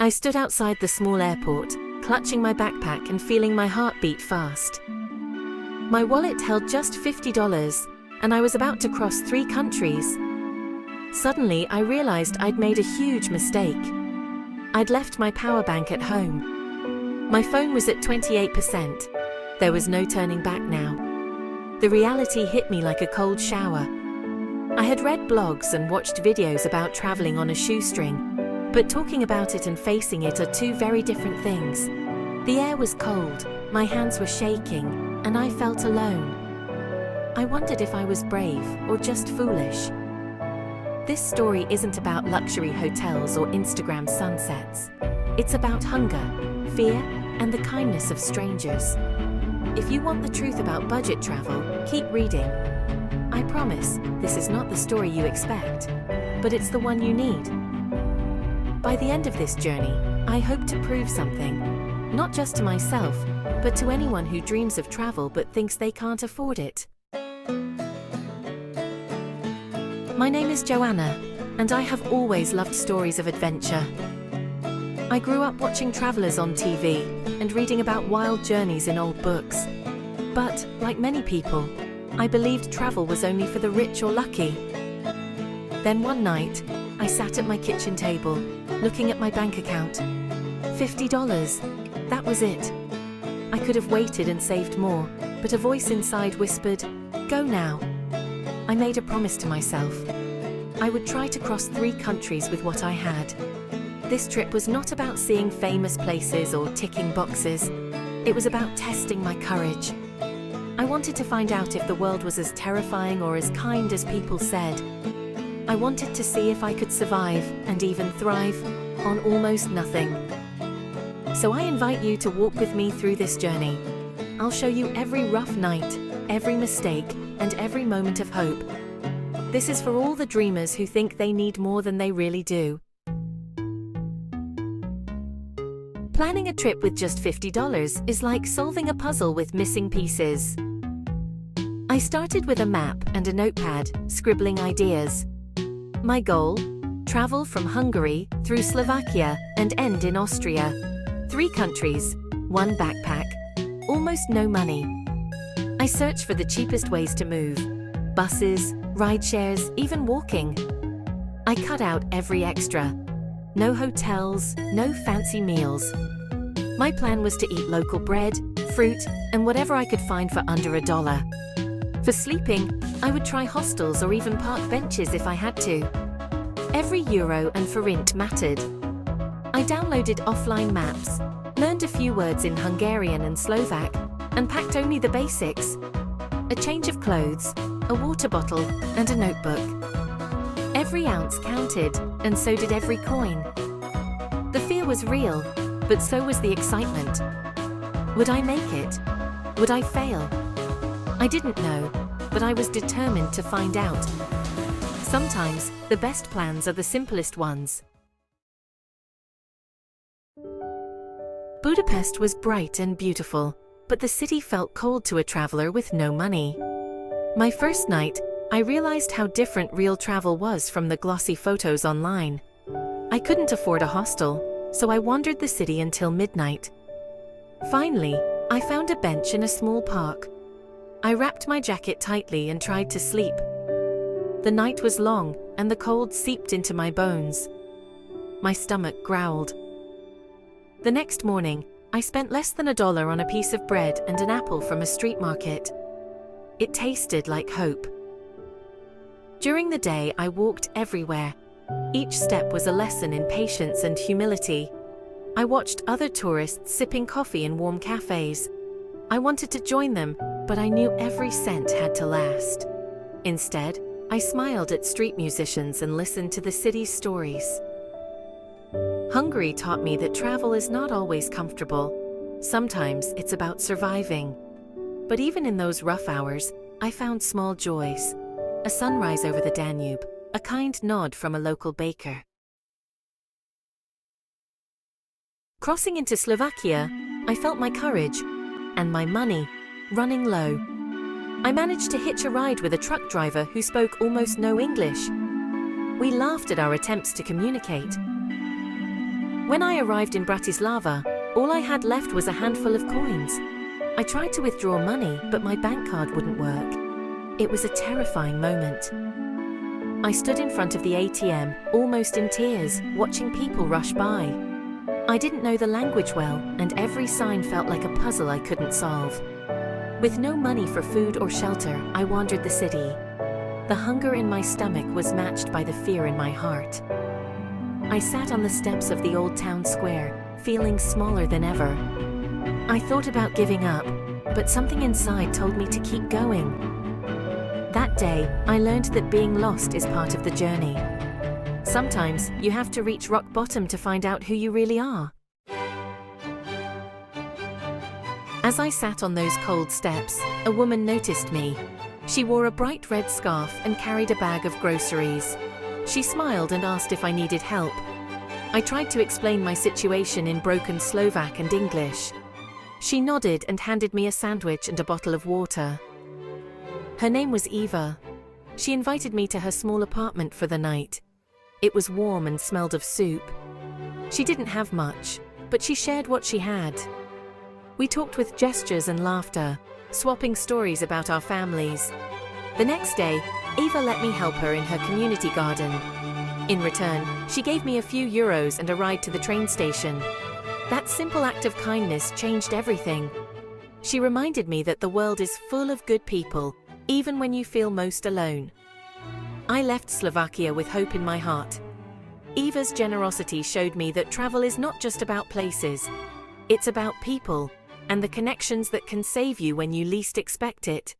I stood outside the small airport, clutching my backpack and feeling my heart beat fast. My wallet held just $50, and I was about to cross 3 countries. Suddenly, I realized I'd made a huge mistake. I'd left my power bank at home. My phone was at 28%. There was no turning back now. The reality hit me like a cold shower. I had read blogs and watched videos about traveling on a shoestring, but talking about it and facing it are 2 very different things. The air was cold, my hands were shaking, and I felt alone. I wondered if I was brave or just foolish. This story isn't about luxury hotels or Instagram sunsets. It's about hunger, fear, and the kindness of strangers. If you want the truth about budget travel, keep reading. I promise, this is not the story you expect, but it's the one you need. By the end of this journey, I hope to prove something, not just to myself, but to anyone who dreams of travel but thinks they can't afford it. My name is Joanna, and I have always loved stories of adventure. I grew up watching travelers on TV and reading about wild journeys in old books. But, like many people, I believed travel was only for the rich or lucky. Then one night, I sat at my kitchen table, looking at my bank account. $50, that was it. I could have waited and saved more, but a voice inside whispered, "Go now." I made a promise to myself. I would try to cross 3 countries with what I had. This trip was not about seeing famous places or ticking boxes. It was about testing my courage. I wanted to find out if the world was as terrifying or as kind as people said. I wanted to see if I could survive and even thrive on almost nothing. So I invite you to walk with me through this journey. I'll show you every rough night, every mistake, and every moment of hope. This is for all the dreamers who think they need more than they really do. Planning a trip with just $50 is like solving a puzzle with missing pieces. I started with a map and a notepad, scribbling ideas. My goal? Travel from Hungary through Slovakia and end in Austria. 3 countries, 1 backpack, almost no money. I searched for the cheapest ways to move. Buses, ride shares, even walking. I cut out every extra. No hotels, no fancy meals. My plan was to eat local bread, fruit, and whatever I could find for under $1. For sleeping, I would try hostels or even park benches if I had to. Every euro and forint mattered. I downloaded offline maps, learned a few words in Hungarian and Slovak, and packed only the basics. A change of clothes, a water bottle, and a notebook. Every ounce counted, and so did every coin. The fear was real, but so was the excitement. Would I make it? Would I fail? I didn't know, but I was determined to find out. Sometimes, the best plans are the simplest ones. Budapest was bright and beautiful, but the city felt cold to a traveler with no money. My first night, I realized how different real travel was from the glossy photos online. I couldn't afford a hostel, so I wandered the city until midnight. Finally, I found a bench in a small park. I wrapped my jacket tightly and tried to sleep. The night was long, and the cold seeped into my bones. My stomach growled. The next morning, I spent less than $1 on a piece of bread and an apple from a street market. It tasted like hope. During the day, I walked everywhere. Each step was a lesson in patience and humility. I watched other tourists sipping coffee in warm cafes. I wanted to join them, but I knew every cent had to last. Instead, I smiled at street musicians and listened to the city's stories. Hungary taught me that travel is not always comfortable. Sometimes it's about surviving. But even in those rough hours, I found small joys. A sunrise over the Danube, a kind nod from a local baker. Crossing into Slovakia, I felt my courage and my money running low. I managed to hitch a ride with a truck driver who spoke almost no English. We laughed at our attempts to communicate. When I arrived in Bratislava, all I had left was a handful of coins. I tried to withdraw money, but my bank card wouldn't work. It was a terrifying moment. I stood in front of the ATM, almost in tears, watching people rush by. I didn't know the language well, and every sign felt like a puzzle I couldn't solve. With no money for food or shelter, I wandered the city. The hunger in my stomach was matched by the fear in my heart. I sat on the steps of the old town square, feeling smaller than ever. I thought about giving up, but something inside told me to keep going. That day, I learned that being lost is part of the journey. Sometimes, you have to reach rock bottom to find out who you really are. As I sat on those cold steps, a woman noticed me. She wore a bright red scarf and carried a bag of groceries. She smiled and asked if I needed help. I tried to explain my situation in broken Slovak and English. She nodded and handed me a sandwich and a bottle of water. Her name was Eva. She invited me to her small apartment for the night. It was warm and smelled of soup. She didn't have much, but she shared what she had. We talked with gestures and laughter, swapping stories about our families. The next day, Eva let me help her in her community garden. In return, she gave me a few euros and a ride to the train station. That simple act of kindness changed everything. She reminded me that the world is full of good people, even when you feel most alone. I left Slovakia with hope in my heart. Eva's generosity showed me that travel is not just about places. It's about people, and the connections that can save you when you least expect it.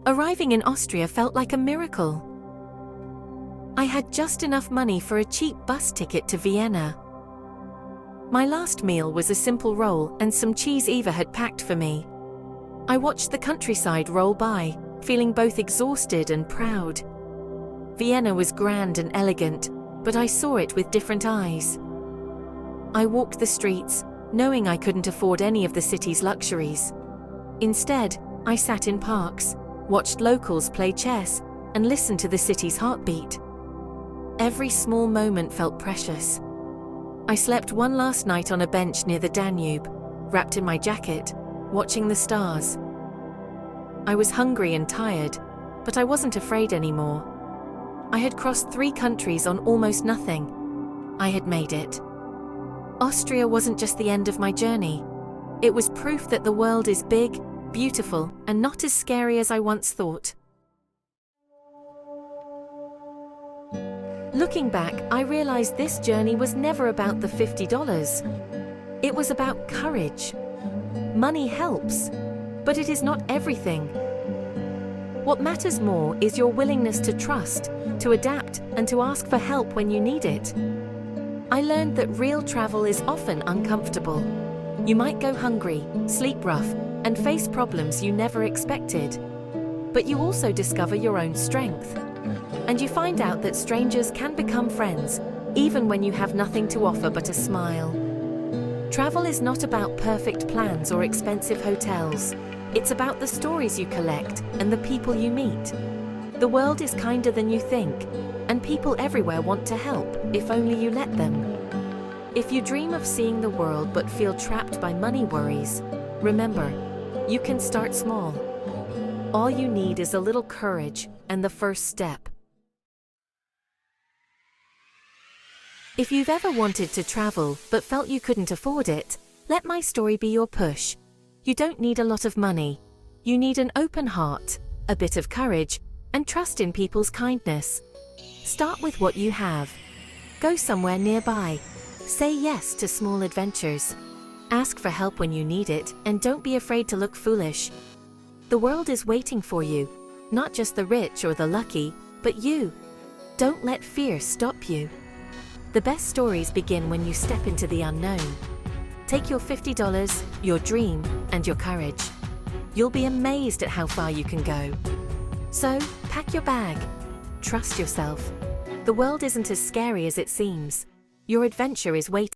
Arriving in Austria felt like a miracle. I had just enough money for a cheap bus ticket to Vienna. My last meal was a simple roll and some cheese Eva had packed for me. I watched the countryside roll by, feeling both exhausted and proud. Vienna was grand and elegant, but I saw it with different eyes. I walked the streets, knowing I couldn't afford any of the city's luxuries. Instead, I sat in parks, watched locals play chess, and listened to the city's heartbeat. Every small moment felt precious. I slept one last night on a bench near the Danube, wrapped in my jacket, watching the stars. I was hungry and tired, but I wasn't afraid anymore. I had crossed 3 countries on almost nothing. I had made it. Austria wasn't just the end of my journey. It was proof that the world is big, beautiful, and not as scary as I once thought. Looking back, I realized this journey was never about the $50. It was about courage. Money helps, but it is not everything. What matters more is your willingness to trust, to adapt, and to ask for help when you need it. I learned that real travel is often uncomfortable. You might go hungry, sleep rough, and face problems you never expected. But you also discover your own strength. And you find out that strangers can become friends, even when you have nothing to offer but a smile. Travel is not about perfect plans or expensive hotels. It's about the stories you collect and the people you meet. The world is kinder than you think, and people everywhere want to help, if only you let them. If you dream of seeing the world but feel trapped by money worries, remember, you can start small. All you need is a little courage and the first step. If you've ever wanted to travel but felt you couldn't afford it, let my story be your push. You don't need a lot of money. You need an open heart, a bit of courage, and trust in people's kindness. Start with what you have. Go somewhere nearby. Say yes to small adventures. Ask for help when you need it, and don't be afraid to look foolish. The world is waiting for you, not just the rich or the lucky, but you. Don't let fear stop you. The best stories begin when you step into the unknown. Take your $50, your dream, and your courage. You'll be amazed at how far you can go. So, pack your bag. Trust yourself. The world isn't as scary as it seems. Your adventure is waiting.